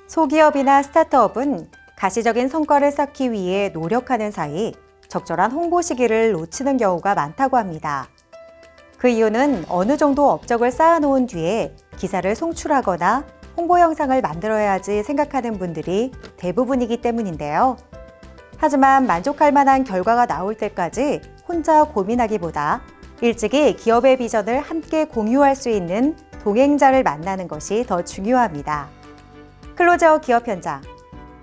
소기업이나 스타트업은 가시적인 성과를 쌓기 위해 노력하는 사이 적절한 홍보 시기를 놓치는 경우가 많다고 합니다. 그 이유는 어느 정도 업적을 쌓아놓은 뒤에 기사를 송출하거나 홍보 영상을 만들어야지 생각하는 분들이 대부분이기 때문인데요. 하지만 만족할 만한 결과가 나올 때까지 혼자 고민하기보다 일찍이 기업의 비전을 함께 공유할 수 있는 동행자를 만나는 것이 더 중요합니다. 클로저 기업 현장.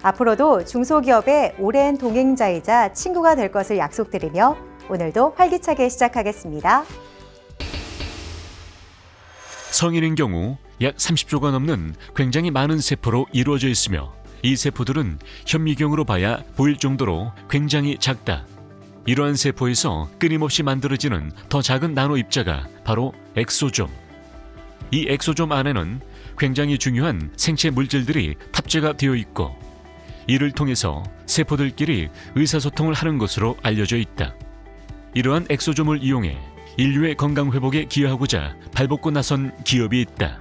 앞으로도 중소기업의 오랜 동행자이자 친구가 될 것을 약속드리며 오늘도 활기차게 시작하겠습니다. 성인인 경우 약 30조가 넘는 굉장히 많은 세포로 이루어져 있으며 이 세포들은 현미경으로 봐야 보일 정도로 굉장히 작다. 이러한 세포에서 끊임없이 만들어지는 더 작은 나노 입자가 바로 엑소좀. 이 엑소좀 안에는 굉장히 중요한 생체 물질들이 탑재가 되어 있고 이를 통해서 세포들끼리 의사소통을 하는 것으로 알려져 있다. 이러한 엑소좀을 이용해 인류의 건강 회복에 기여하고자 발벗고 나선 기업이 있다.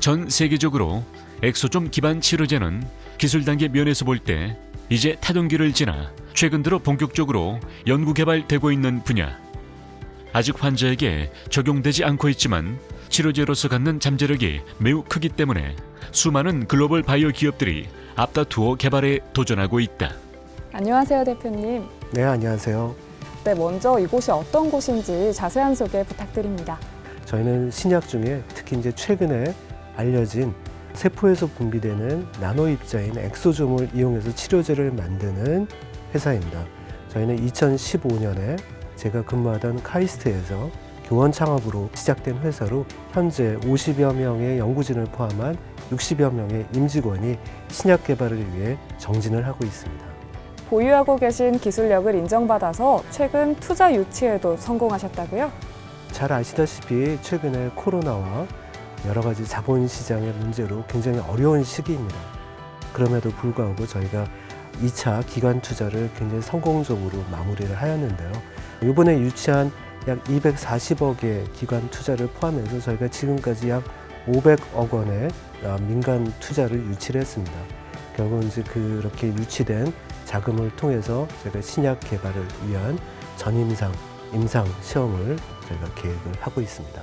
전 세계적으로 엑소좀 기반 치료제는 기술 단계 면에서 볼 때 이제 타동기를 지나 최근 들어 본격적으로 연구 개발되고 있는 분야. 아직 환자에게 적용되지 않고 있지만 치료제로서 갖는 잠재력이 매우 크기 때문에 수많은 글로벌 바이오 기업들이 앞다투어 개발에 도전하고 있다. 안녕하세요, 대표님. 네, 안녕하세요. 네, 먼저 이곳이 어떤 곳인지 자세한 소개 부탁드립니다. 저희는 신약 중에 특히 이제 최근에 알려진 세포에서 분비되는 나노 입자인 엑소좀을 이용해서 치료제를 만드는 회사입니다. 저희는 2015년에 제가 근무하던 카이스트에서 교원 창업으로 시작된 회사로 현재 50여 명의 연구진을 포함한 60여 명의 임직원이 신약 개발을 위해 정진을 하고 있습니다. 보유하고 계신 기술력을 인정받아서 최근 투자 유치에도 성공하셨다고요? 잘 아시다시피 최근에 코로나와 여러 가지 자본시장의 문제로 굉장히 어려운 시기입니다. 그럼에도 불구하고 저희가 2차 기관 투자를 굉장히 성공적으로 마무리를 하였는데요. 이번에 유치한 약 240억의 기관 투자를 포함해서 저희가 지금까지 약 500억 원의 민간 투자를 유치를 했습니다. 결국은 이제 그렇게 유치된 자금을 통해서 저희가 신약 개발을 위한 전임상, 임상 시험을 저희가 계획을 하고 있습니다.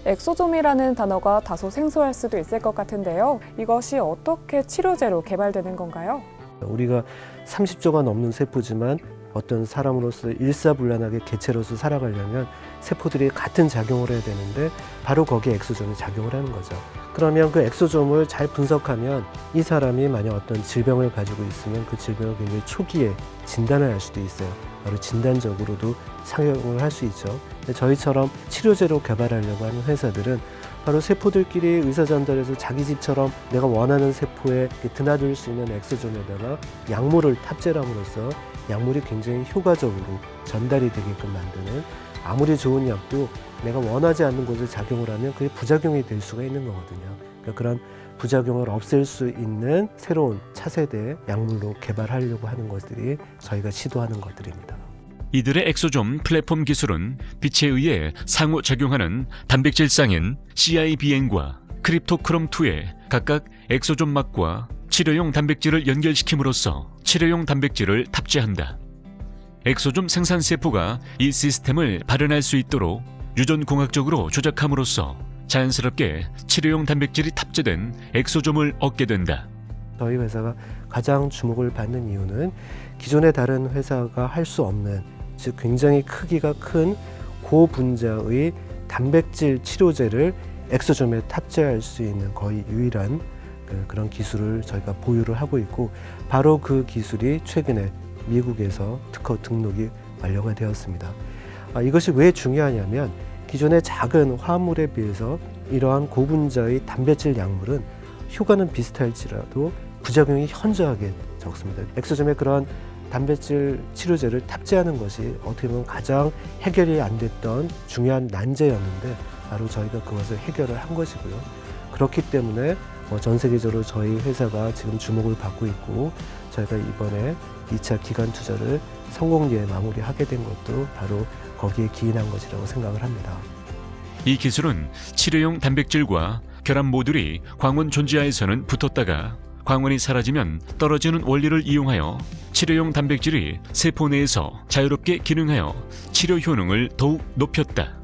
엑소좀이라는 단어가 다소 생소할 수도 있을 것 같은데요. 이것이 어떻게 치료제로 개발되는 건가요? 우리가 30조가 넘는 세포지만 어떤 사람으로서 일사불란하게 개체로서 살아가려면 세포들이 같은 작용을 해야 되는데 바로 거기에 엑소좀이 작용을 하는 거죠. 그러면 그 엑소좀을 잘 분석하면 이 사람이 만약 어떤 질병을 가지고 있으면 그 질병을 굉장히 초기에 진단을 할 수도 있어요. 바로 진단적으로도 사용을 할 수 있죠. 저희처럼 치료제로 개발하려고 하는 회사들은 바로 세포들끼리 의사전달해서 자기 집처럼 내가 원하는 세포에 드나들 수 있는 엑소좀에다가 약물을 탑재함으로써 약물이 굉장히 효과적으로 전달이 되게끔 만드는, 아무리 좋은 약도 내가 원하지 않는 곳에 작용을 하면 그게 부작용이 될 수가 있는 거거든요. 그러니까 그런 부작용을 없앨 수 있는 새로운 차세대 약물로 개발하려고 하는 것들이 저희가 시도하는 것들입니다. 이들의 엑소좀 플랫폼 기술은 빛에 의해 상호작용하는 단백질 쌍인 CIBN과 크립토크롬2에 각각 엑소좀 막과 치료용 단백질을 연결시킴으로써 치료용 단백질을 탑재한다. 엑소좀 생산 세포가 이 시스템을 발현할 수 있도록 유전공학적으로 조작함으로써 자연스럽게 치료용 단백질이 탑재된 엑소좀을 얻게 된다. 저희 회사가 가장 주목을 받는 이유는 기존의 다른 회사가 할 수 없는, 즉 굉장히 크기가 큰 고분자의 단백질 치료제를 엑소좀에 탑재할 수 있는 거의 유일한 그런 기술을 저희가 보유를 하고 있고, 바로 그 기술이 최근에 미국에서 특허 등록이 완료가 되었습니다. 이것이 왜 중요하냐면 기존의 작은 화합물에 비해서 이러한 고분자의 단백질 약물은 효과는 비슷할지라도 부작용이 현저하게 적습니다. 엑소점에 그러한 단백질 치료제를 탑재하는 것이 어떻게 보면 가장 해결이 안 됐던 중요한 난제였는데 바로 저희가 그것을 해결을 한 것이고요. 그렇기 때문에 전 세계적으로 저희 회사가 지금 주목을 받고 있고, 저희가 이번에 2차 기관 투자를 성공리에 마무리하게 된 것도 바로 거기에 기인한 것이라고 생각을 합니다. 이 기술은 치료용 단백질과 결합 모듈이 광원 존재하에서는 붙었다가 광원이 사라지면 떨어지는 원리를 이용하여 치료용 단백질이 세포 내에서 자유롭게 기능하여 치료 효능을 더욱 높였다.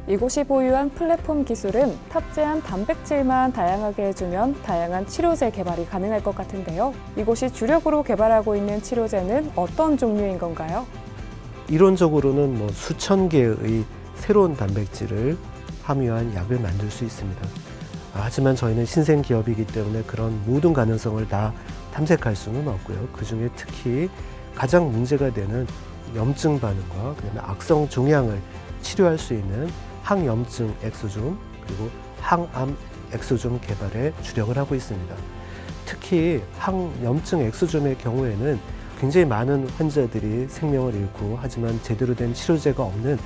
이곳이 보유한 플랫폼 기술은 탑재한 단백질만 다양하게 해주면 다양한 치료제 개발이 가능할 것 같은데요. 이곳이 주력으로 개발하고 있는 치료제는 어떤 종류인 건가요? 이론적으로는 수천 개의 새로운 단백질을 함유한 약을 만들 수 있습니다. 하지만 저희는 신생 기업이기 때문에 그런 모든 가능성을 다 탐색할 수는 없고요. 그중에 특히 가장 문제가 되는 염증 반응과 그다음에 악성 종양을 치료할 수 있는 항염증 엑소존 그리고 항암 엑소존 개발에 주력을 하고 있습니다. 특히 항염증 엑소존의 경우에는 굉장히 많은 환자들이 생명을 잃고 하지만 제대로 된 치료제가 없는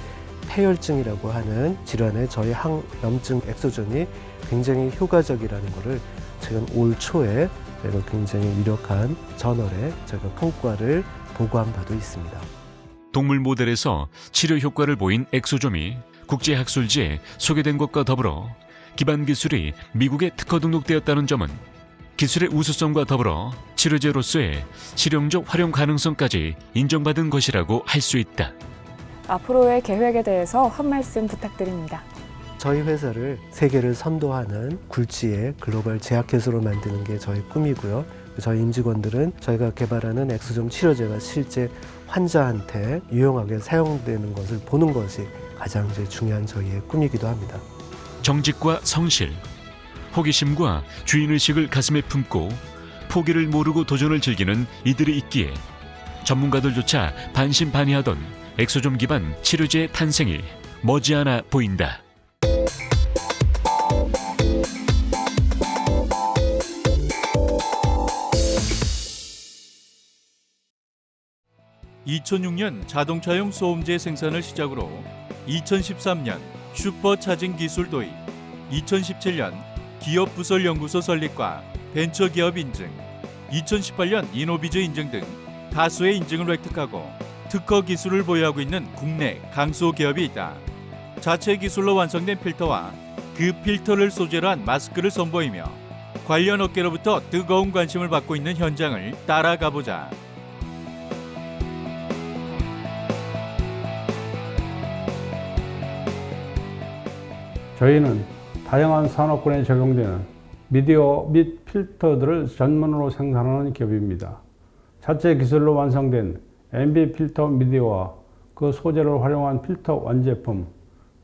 폐혈증이라고 하는 질환에 저희 항염증 엑소존이 굉장히 효과적이라는 것을 최근 올 초에 저희가 굉장히 유력한 저널에 저희가 성과를 보고한 바도 있습니다. 동물 모델에서 치료 효과를 보인 엑소좀이 국제학술지에 소개된 것과 더불어 기반 기술이 미국에 특허 등록되었다는 점은 기술의 우수성과 더불어 치료제로서의 실용적 활용 가능성까지 인정받은 것이라고 할 수 있다. 앞으로의 계획에 대해서 한 말씀 부탁드립니다. 저희 회사를 세계를 선도하는 굴지의 글로벌 제약회사로 만드는 게 저희 꿈이고요. 저희 임직원들은 저희가 개발하는 엑소존 치료제가 실제 환자한테 유용하게 사용되는 것을 보는 것이 가장 중요한 저희의 꿈이기도 합니다. 정직과 성실, 호기심과 주인의식을 가슴에 품고 포기를 모르고 도전을 즐기는 이들이 있기에 전문가들조차 반신반의하던 엑소좀 기반 치료제의 탄생이 머지않아 보인다. (2006년) 자동차용 소음제 생산을 시작으로 2013년 슈퍼차징 기술 도입, 2017년 기업 부설 연구소 설립과 벤처기업 인증, 2018년 이노비즈 인증 등 다수의 인증을 획득하고 특허 기술을 보유하고 있는 국내 강소 기업이 있다. 자체 기술로 완성된 필터와 그 필터를 소재로 한 마스크를 선보이며 관련 업계로부터 뜨거운 관심을 받고 있는 현장을 따라가 보자. 저희는 다양한 산업군에 적용되는 미디어 및 필터들을 전문으로 생산하는 기업입니다. 자체 기술로 완성된 MB 필터 미디어와 그 소재를 활용한 필터 완제품,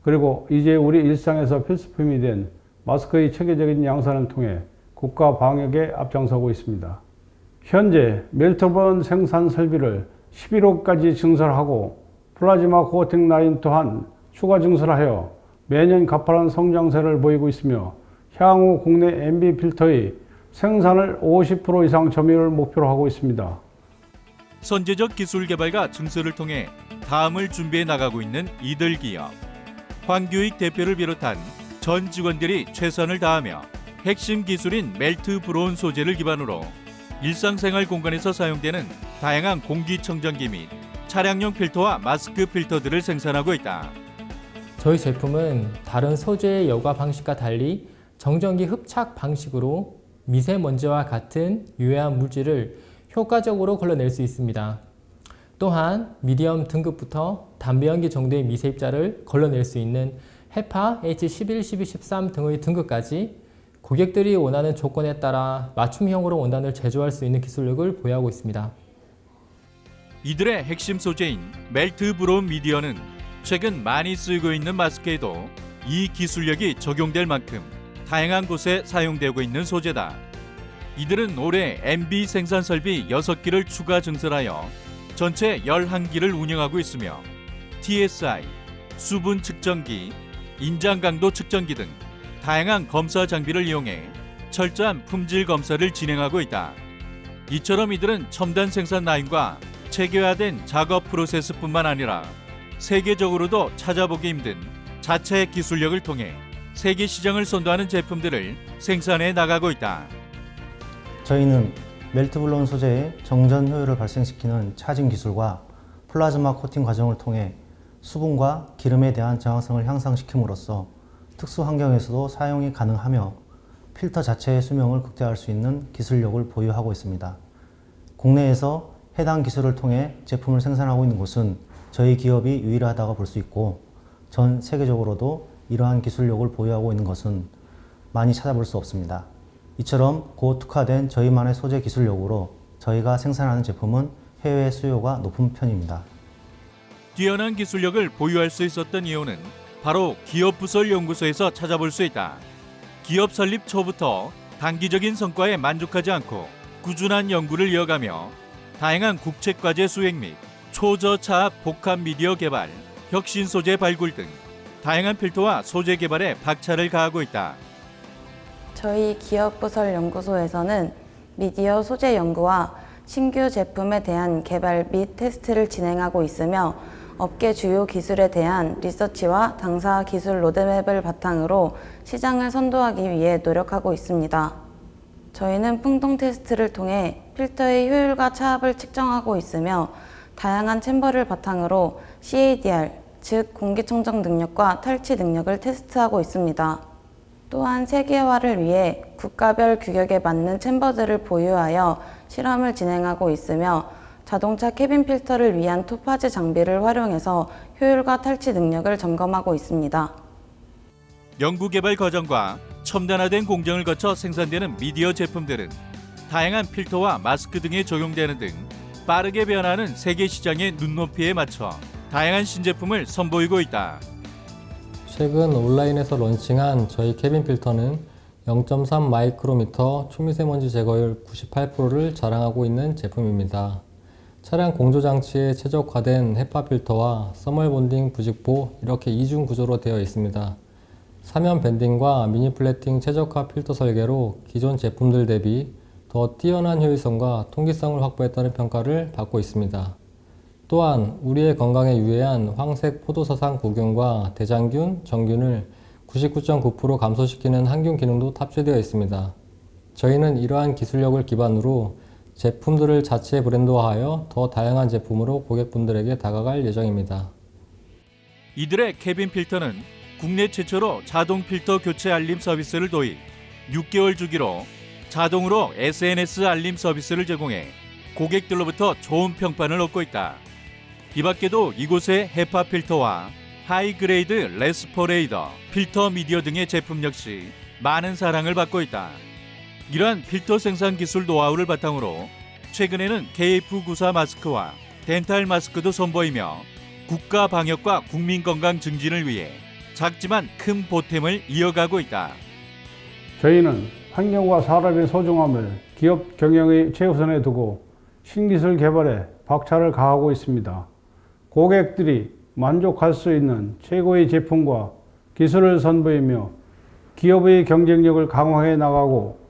그리고 이제 우리 일상에서 필수품이 된 마스크의 체계적인 양산을 통해 국가 방역에 앞장서고 있습니다. 현재 멜트본 생산 설비를 11호까지 증설하고 플라즈마 코팅 라인 또한 추가 증설하여 매년 가파른 성장세를 보이고 있으며 향후 국내 MB 필터의 생산을 50% 이상 점유를 목표로 하고 있습니다. 선제적 기술 개발과 증설을 통해 다음을 준비해 나가고 있는 이들 기업. 황규익 대표를 비롯한 전 직원들이 최선을 다하며 핵심 기술인 멜트 브로운 소재를 기반으로 일상생활 공간에서 사용되는 다양한 공기청정기 및 차량용 필터와 마스크 필터들을 생산하고 있다. 저희 제품은 다른 소재의 여과 방식과 달리 정전기 흡착 방식으로 미세먼지와 같은 유해한 물질을 효과적으로 걸러낼 수 있습니다. 또한 미디엄 등급부터 담배 연기 정도의 미세 입자를 걸러낼 수 있는 헤파 H11, 12, 13 등의 등급까지 고객들이 원하는 조건에 따라 맞춤형으로 원단을 제조할 수 있는 기술력을 보유하고 있습니다. 이들의 핵심 소재인 멜트 브로운 미디어는 최근 많이 쓰이고 있는 마스크에도 이 기술력이 적용될 만큼 다양한 곳에 사용되고 있는 소재다. 이들은 올해 MB 생산 설비 6기를 추가 증설하여 전체 11기를 운영하고 있으며 TSI, 수분 측정기, 인장 강도 측정기 등 다양한 검사 장비를 이용해 철저한 품질 검사를 진행하고 있다. 이처럼 이들은 첨단 생산 라인과 체계화된 작업 프로세스뿐만 아니라 세계적으로도 찾아보기 힘든 자체 기술력을 통해 세계 시장을 선도하는 제품들을 생산해 나가고 있다. 저희는 멜트블론 소재의 정전 효율을 발생시키는 차징 기술과 플라즈마 코팅 과정을 통해 수분과 기름에 대한 저항성을 향상시킴으로써 특수 환경에서도 사용이 가능하며 필터 자체의 수명을 극대화할 수 있는 기술력을 보유하고 있습니다. 국내에서 해당 기술을 통해 제품을 생산하고 있는 곳은 저희 기업이 유일하다고 볼 수 있고 전 세계적으로도 이러한 기술력을 보유하고 있는 것은 많이 찾아볼 수 없습니다. 이처럼 고특화된 저희만의 소재 기술력으로 저희가 생산하는 제품은 해외 수요가 높은 편입니다. 뛰어난 기술력을 보유할 수 있었던 이유는 바로 기업부설연구소에서 찾아볼 수 있다. 기업 설립 초부터 단기적인 성과에 만족하지 않고 꾸준한 연구를 이어가며 다양한 국책과제 수행 및 초저차압 복합 미디어 개발, 혁신 소재 발굴 등 다양한 필터와 소재 개발에 박차를 가하고 있다. 저희 기업부설연구소에서는 미디어 소재 연구와 신규 제품에 대한 개발 및 테스트를 진행하고 있으며 업계 주요 기술에 대한 리서치와 당사 기술 로드맵을 바탕으로 시장을 선도하기 위해 노력하고 있습니다. 저희는 풍동 테스트를 통해 필터의 효율과 차압을 측정하고 있으며 다양한 챔버를 바탕으로 CADR, 즉 공기청정 능력과 탈취 능력을 테스트하고 있습니다. 또한 세계화를 위해 국가별 규격에 맞는 챔버들을 보유하여 실험을 진행하고 있으며 자동차 캐빈 필터를 위한 토파즈 장비를 활용해서 효율과 탈취 능력을 점검하고 있습니다. 연구개발 과정과 첨단화된 공정을 거쳐 생산되는 미디어 제품들은 다양한 필터와 마스크 등에 적용되는 등 빠르게 변하는 세계 시장의 눈높이에 맞춰 다양한 신제품을 선보이고 있다. 최근 온라인에서 런칭한 저희 캐빈 필터는 0.3 마이크로미터 초미세먼지 제거율 98%를 자랑하고 있는 제품입니다. 차량 공조장치에 최적화된 헤파 필터와 서멀 본딩 부직포 이렇게 이중 구조로 되어 있습니다. 사면 밴딩과 미니 플래팅 최적화 필터 설계로 기존 제품들 대비 더 뛰어난 효율성과 통기성을 확보했다는 평가를 받고 있습니다. 또한 우리의 건강에 유해한 황색 포도사상 구균과 대장균, 정균을 99.9% 감소시키는 항균 기능도 탑재되어 있습니다. 저희는 이러한 기술력을 기반으로 제품들을 자체 브랜드화하여 더 다양한 제품으로 고객분들에게 다가갈 예정입니다. 이들의 캐빈 필터는 국내 최초로 자동 필터 교체 알림 서비스를 도입, 6개월 주기로 자동으로 SNS 알림 서비스를 제공해 고객들로부터 좋은 평판을 얻고 있다. 이 밖에도 이곳의 헤파 필터와 하이그레이드 레스퍼레이더, 필터 미디어 등의 제품 역시 많은 사랑을 받고 있다. 이러한 필터 생산 기술 노하우를 바탕으로 최근에는 KF94 마스크와 덴탈 마스크도 선보이며 국가 방역과 국민 건강 증진을 위해 작지만 큰 보탬을 이어가고 있다. 저희는 환경과 사람의 소중함을 기업 경영의 최우선에 두고 신기술 개발에 박차를 가하고 있습니다. 고객들이 만족할 수 있는 최고의 제품과 기술을 선보이며 기업의 경쟁력을 강화해 나가고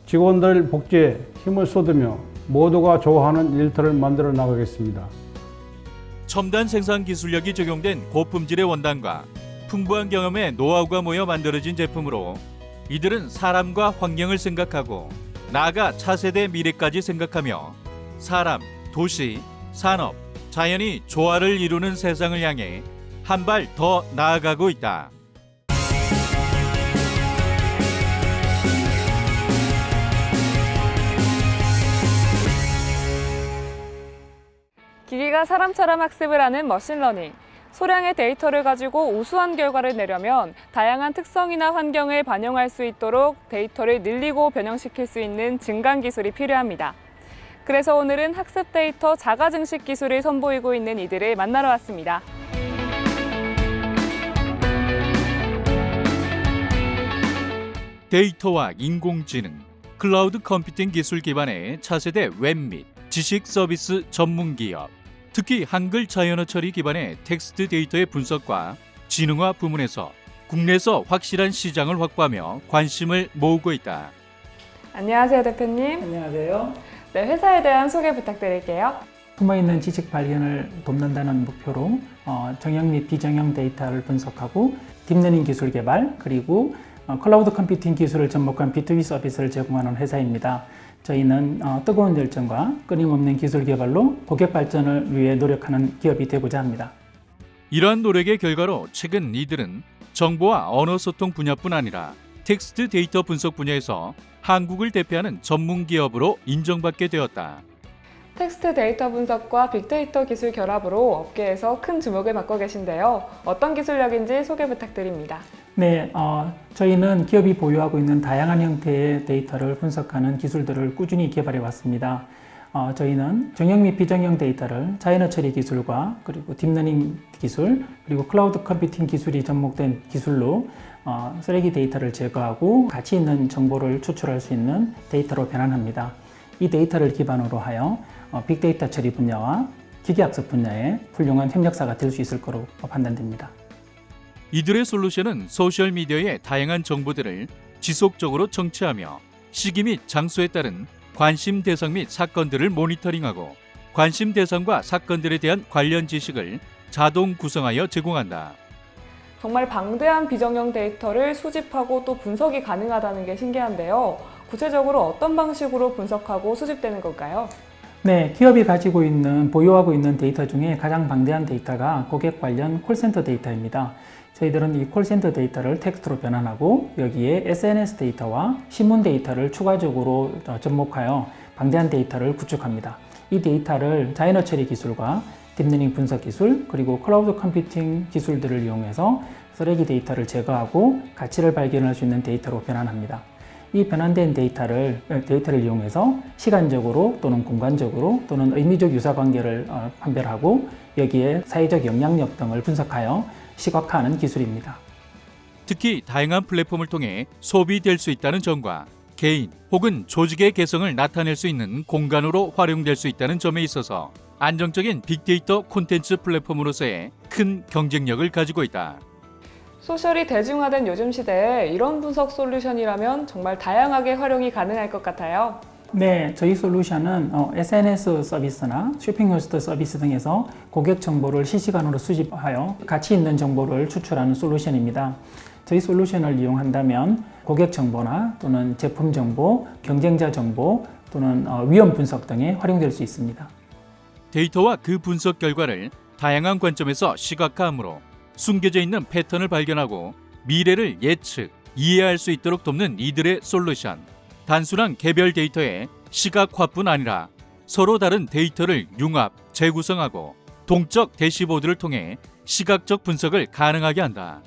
직원들 복지에 힘을 쏟으며 모두가 좋아하는 일터를 만들어 나가겠습니다. 첨단 생산 기술력이 적용된 고품질의 원단과 풍부한 경험의 노하우가 모여 만들어진 제품으로 이들은 사람과 환경을 생각하고 나아가 차세대 미래까지 생각하며 사람, 도시, 산업, 자연이 조화를 이루는 세상을 향해 한 발 더 나아가고 있다. 기기가 사람처럼 학습을 하는 머신러닝. 소량의 데이터를 가지고 우수한 결과를 내려면 다양한 특성이나 환경을 반영할 수 있도록 데이터를 늘리고 변형시킬 수 있는 증강 기술이 필요합니다. 그래서 오늘은 학습 데이터 자가 증식 기술을 선보이고 있는 이들을 만나러 왔습니다. 데이터와 인공지능, 클라우드 컴퓨팅 기술 기반의 차세대 웹 및 지식 서비스 전문 기업, 특히 한글 자연어 처리 기반의 텍스트 데이터의 분석과 지능화 부문에서 국내에서 확실한 시장을 확보하며 관심을 모으고 있다. 안녕하세요, 대표님. 안녕하세요. 네, 회사에 대한 소개 부탁드릴게요. 숨어있는 지식 발견을 돕는다는 목표로 정형 및 비정형 데이터를 분석하고 딥러닝 기술 개발 그리고 클라우드 컴퓨팅 기술을 접목한 B2B 서비스를 제공하는 회사입니다. 저희는 뜨거운 열정과 끊임없는 기술 개발로 고객 발전을 위해 노력하는 기업이 되고자 합니다. 이러한 노력의 결과로 최근 이들은 정보와 언어 소통 분야뿐 아니라 텍스트 데이터 분석 분야에서 한국을 대표하는 전문 기업으로 인정받게 되었다. 텍스트 데이터 분석과 빅데이터 기술 결합으로 업계에서 큰 주목을 받고 계신데요. 어떤 기술력인지 소개 부탁드립니다. 네, 저희는 기업이 보유하고 있는 다양한 형태의 데이터를 분석하는 기술들을 꾸준히 개발해 왔습니다. 저희는 정형 및 비정형 데이터를 자연어 처리 기술과 그리고 딥러닝 기술 그리고 클라우드 컴퓨팅 기술이 접목된 기술로 쓰레기 데이터를 제거하고 가치 있는 정보를 추출할 수 있는 데이터로 변환합니다. 이 데이터를 기반으로 하여 빅데이터 처리 분야와 기계학습 분야에 훌륭한 협력사가 될 수 있을 거로 판단됩니다. 이들의 솔루션은 소셜미디어의 다양한 정보들을 지속적으로 청취하며 시기 및 장소에 따른 관심 대상 및 사건들을 모니터링하고 관심 대상과 사건들에 대한 관련 지식을 자동 구성하여 제공한다. 정말 방대한 비정형 데이터를 수집하고 또 분석이 가능하다는 게 신기한데요. 구체적으로 어떤 방식으로 분석하고 수집되는 걸까요? 네, 기업이 보유하고 있는 데이터 중에 가장 방대한 데이터가 고객 관련 콜센터 데이터입니다. 저희들은 이 콜센터 데이터를 텍스트로 변환하고 여기에 SNS 데이터와 신문 데이터를 추가적으로 접목하여 방대한 데이터를 구축합니다. 이 데이터를 자연어 처리 기술과 딥러닝 분석 기술 그리고 클라우드 컴퓨팅 기술들을 이용해서 쓰레기 데이터를 제거하고 가치를 발견할 수 있는 데이터로 변환합니다. 이 변환된 데이터를 이용해서 시간적으로 또는 공간적으로 또는 의미적 유사관계를 판별하고 여기에 사회적 영향력 등을 분석하여 시각화하는 기술입니다. 특히 다양한 플랫폼을 통해 소비될 수 있다는 점과 개인 혹은 조직의 개성을 나타낼 수 있는 공간으로 활용될 수 있다는 점에 있어서 안정적인 빅데이터 콘텐츠 플랫폼으로서의 큰 경쟁력을 가지고 있다. 소셜이 대중화된 요즘 시대에 이런 분석 솔루션이라면 정말 다양하게 활용이 가능할 것 같아요. 네, 저희 솔루션은 SNS 서비스나 쇼핑 호스트 서비스 등에서 고객 정보를 실시간으로 수집하여 가치 있는 정보를 추출하는 솔루션입니다. 저희 솔루션을 이용한다면 고객 정보나 또는 제품 정보, 경쟁자 정보 또는 위험 분석 등에 활용될 수 있습니다. 데이터와 그 분석 결과를 다양한 관점에서 시각화하므로 숨겨져 있는 패턴을 발견하고 미래를 예측, 이해할 수 있도록 돕는 이들의 솔루션. 단순한 개별 데이터의 시각화뿐 아니라 서로 다른 데이터를 융합, 재구성하고 동적 대시보드를 통해 시각적 분석을 가능하게 한다.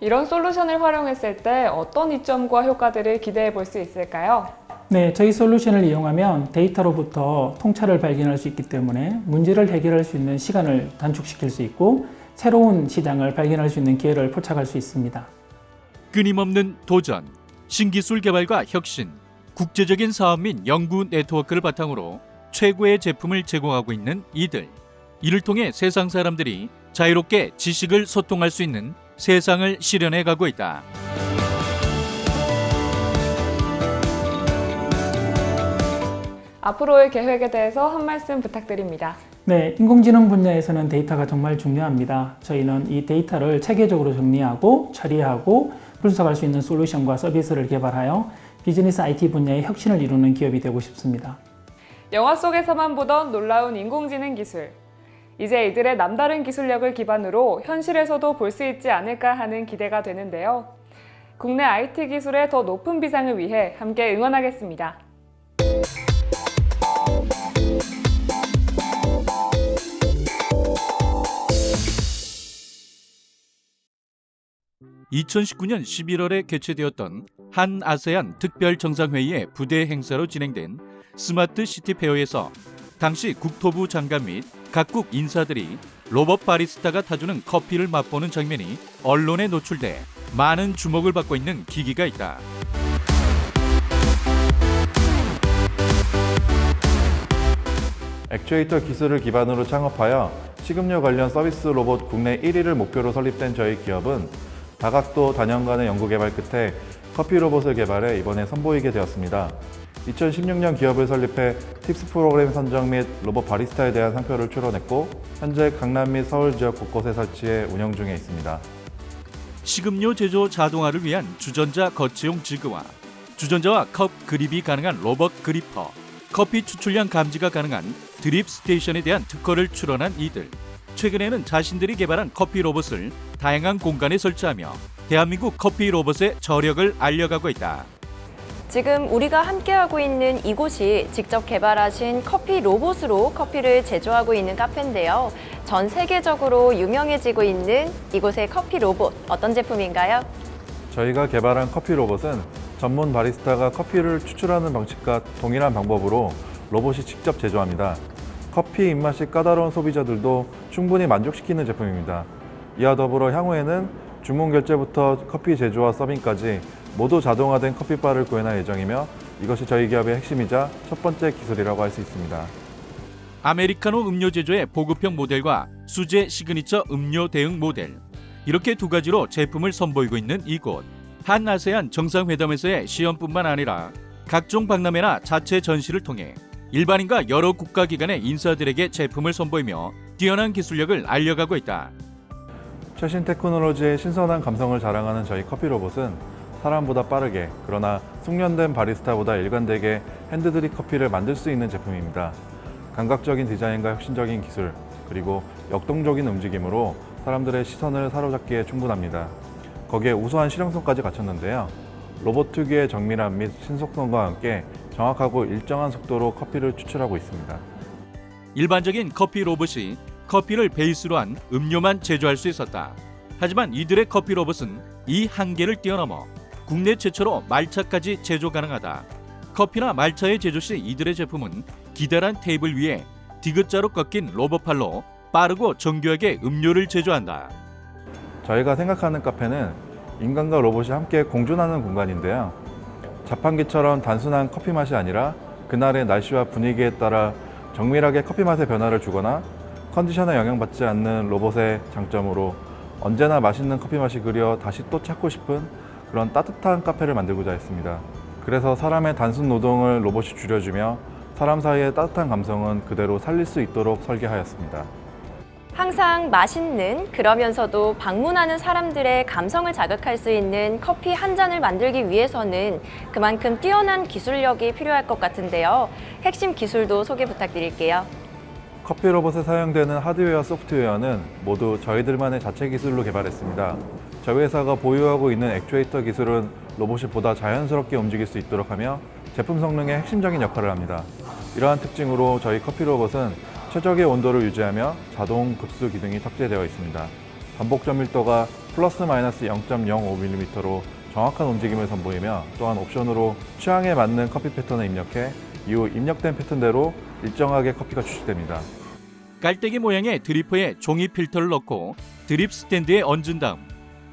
이런 솔루션을 활용했을 때 어떤 이점과 효과들을 기대해 볼 수 있을까요? 네, 저희 솔루션을 이용하면 데이터로부터 통찰을 발견할 수 있기 때문에 문제를 해결할 수 있는 시간을 단축시킬 수 있고 새로운 시장을 발견할 수 있는 기회를 포착할 수 있습니다. 끊임없는 도전, 신기술 개발과 혁신, 국제적인 사업 및 연구 네트워크를 바탕으로 최고의 제품을 제공하고 있는 이들. 이를 통해 세상 사람들이 자유롭게 지식을 소통할 수 있는 세상을 실현해 가고 있다. 앞으로의 계획에 대해서 한 말씀 부탁드립니다. 네, 인공지능 분야에서는 데이터가 정말 중요합니다. 저희는 이 데이터를 체계적으로 정리하고 처리하고 분석할 수 있는 솔루션과 서비스를 개발하여 비즈니스 IT 분야의 혁신을 이루는 기업이 되고 싶습니다. 영화 속에서만 보던 놀라운 인공지능 기술. 이제 이들의 남다른 기술력을 기반으로 현실에서도 볼 수 있지 않을까 하는 기대가 되는데요. 국내 IT 기술의 더 높은 비상을 위해 함께 응원하겠습니다. 2019년 11월에 개최되었던 한 아세안 특별 정상회의의 부대 행사로 진행된 스마트 시티 페어에서 당시 국토부 장관 및 각국 인사들이 로봇 바리스타가 타주는 커피를 맛보는 장면이 언론에 노출돼 많은 주목을 받고 있는 기기가 있다. 액추에이터 기술을 기반으로 창업하여 식음료 관련 서비스 로봇 국내 1위를 목표로 설립된 저희 기업은 다각도 다년간의 연구개발 끝에 커피 로봇을 개발해 이번에 선보이게 되었습니다. 2016년 기업을 설립해 팁스 프로그램 선정 및 로봇 바리스타에 대한 상표를 출원했고 현재 강남 및 서울 지역 곳곳에 설치해 운영 중에 있습니다. 식음료 제조 자동화를 위한 주전자 거치용 지그와 주전자와 컵 그립이 가능한 로봇 그리퍼, 커피 추출량 감지가 가능한 드립 스테이션에 대한 특허를 출원한 이들. 최근에는 자신들이 개발한 커피 로봇을 다양한 공간에 설치하며 대한민국 커피 로봇의 저력을 알려가고 있다. 지금 우리가 함께하고 있는 이곳이 직접 개발하신 커피 로봇으로 커피를 제조하고 있는 카페인데요. 전 세계적으로 유명해지고 있는 이곳의 커피 로봇, 어떤 제품인가요? 저희가 개발한 커피 로봇은 전문 바리스타가 커피를 추출하는 방식과 동일한 방법으로 로봇이 직접 제조합니다. 커피 입맛이 까다로운 소비자들도 충분히 만족시키는 제품입니다. 이와 더불어 향후에는 주문 결제부터 커피 제조와 서빙까지 모두 자동화된 커피바를 구현할 예정이며 이것이 저희 기업의 핵심이자 첫 번째 기술이라고 할 수 있습니다. 아메리카노 음료 제조의 보급형 모델과 수제 시그니처 음료 대응 모델, 이렇게 두 가지로 제품을 선보이고 있는 이곳. 한아세안 정상회담에서의 시연뿐만 아니라 각종 박람회나 자체 전시를 통해 일반인과 여러 국가기관의 인사들에게 제품을 선보이며 뛰어난 기술력을 알려가고 있다. 최신 테크놀로지의 신선한 감성을 자랑하는 저희 커피 로봇은 사람보다 빠르게, 그러나 숙련된 바리스타보다 일관되게 핸드드립 커피를 만들 수 있는 제품입니다. 감각적인 디자인과 혁신적인 기술, 그리고 역동적인 움직임으로 사람들의 시선을 사로잡기에 충분합니다. 거기에 우수한 실용성까지 갖췄는데요. 로봇 특유의 정밀함 및 신속성과 함께 정확하고 일정한 속도로 커피를 추출하고 있습니다. 일반적인 커피 로봇이 커피를 베이스로 한 음료만 제조할 수 있었다. 하지만 이들의 커피 로봇은 이 한계를 뛰어넘어 국내 최초로 말차까지 제조 가능하다. 커피나 말차의 제조 시 이들의 제품은 기다란 테이블 위에 디귿자로 꺾인 로봇팔로 빠르고 정교하게 음료를 제조한다. 저희가 생각하는 카페는 인간과 로봇이 함께 공존하는 공간인데요. 자판기처럼 단순한 커피 맛이 아니라 그날의 날씨와 분위기에 따라 정밀하게 커피 맛의 변화를 주거나 컨디션에 영향받지 않는 로봇의 장점으로 언제나 맛있는 커피 맛이 그려 다시 또 찾고 싶은 그런 따뜻한 카페를 만들고자 했습니다. 그래서 사람의 단순 노동을 로봇이 줄여주며 사람 사이의 따뜻한 감성은 그대로 살릴 수 있도록 설계하였습니다. 항상 맛있는, 그러면서도 방문하는 사람들의 감성을 자극할 수 있는 커피 한 잔을 만들기 위해서는 그만큼 뛰어난 기술력이 필요할 것 같은데요. 핵심 기술도 소개 부탁드릴게요. 커피 로봇에 사용되는 하드웨어, 소프트웨어는 모두 저희들만의 자체 기술로 개발했습니다. 저희 회사가 보유하고 있는 액추에이터 기술은 로봇이 보다 자연스럽게 움직일 수 있도록 하며 제품 성능의 핵심적인 역할을 합니다. 이러한 특징으로 저희 커피 로봇은 최적의 온도를 유지하며 자동 급수 기능이 탑재되어 있습니다. 반복 전밀도가 플러스 마이너스 0.05mm로 정확한 움직임을 선보이며 또한 옵션으로 취향에 맞는 커피 패턴을 입력해 이후 입력된 패턴대로 일정하게 커피가 추출됩니다. 깔때기 모양의 드리퍼에 종이 필터를 넣고 드립 스탠드에 얹은 다음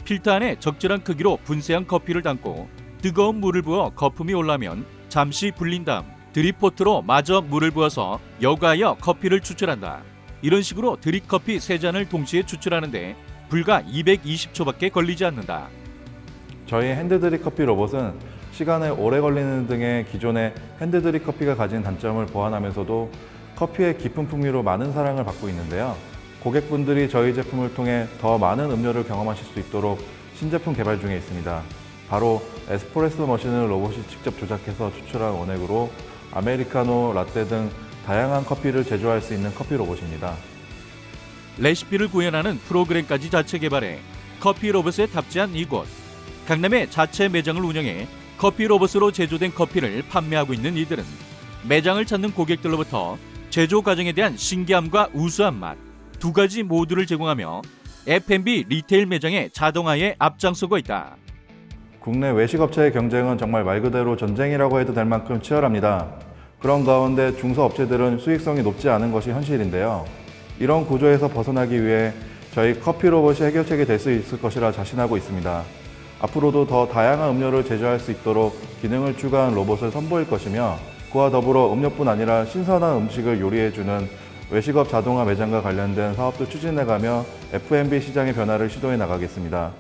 필터 안에 적절한 크기로 분쇄한 커피를 담고 뜨거운 물을 부어 거품이 올라오면 잠시 불린 다음 드립포트로 마저 물을 부어서 여과하여 커피를 추출한다. 이런 식으로 드립커피 3잔을 동시에 추출하는데 불과 220초밖에 걸리지 않는다. 저희 핸드드립 커피 로봇은 시간에 오래 걸리는 등의 기존의 핸드드립 커피가 가진 단점을 보완하면서도 커피의 깊은 풍미로 많은 사랑을 받고 있는데요. 고객분들이 저희 제품을 통해 더 많은 음료를 경험하실 수 있도록 신제품 개발 중에 있습니다. 바로 에스프레소 머신을 로봇이 직접 조작해서 추출한 원액으로 아메리카노, 라떼 등 다양한 커피를 제조할 수 있는 커피 로봇입니다. 레시피를 구현하는 프로그램까지 자체 개발해 커피 로봇에 탑재한 이곳. 강남에 자체 매장을 운영해 커피 로봇으로 제조된 커피를 판매하고 있는 이들은 매장을 찾는 고객들로부터 제조 과정에 대한 신기함과 우수한 맛, 두 가지 모두를 제공하며 F&B 리테일 매장의 자동화에 앞장서고 있다. 국내 외식업체의 경쟁은 정말 말 그대로 전쟁이라고 해도 될 만큼 치열합니다. 그런 가운데 중소업체들은 수익성이 높지 않은 것이 현실인데요. 이런 구조에서 벗어나기 위해 저희 커피 로봇이 해결책이 될 수 있을 것이라 자신하고 있습니다. 앞으로도 더 다양한 음료를 제조할 수 있도록 기능을 추가한 로봇을 선보일 것이며 그와 더불어 음료뿐 아니라 신선한 음식을 요리해주는 외식업 자동화 매장과 관련된 사업도 추진해가며 F&B 시장의 변화를 시도해 나가겠습니다.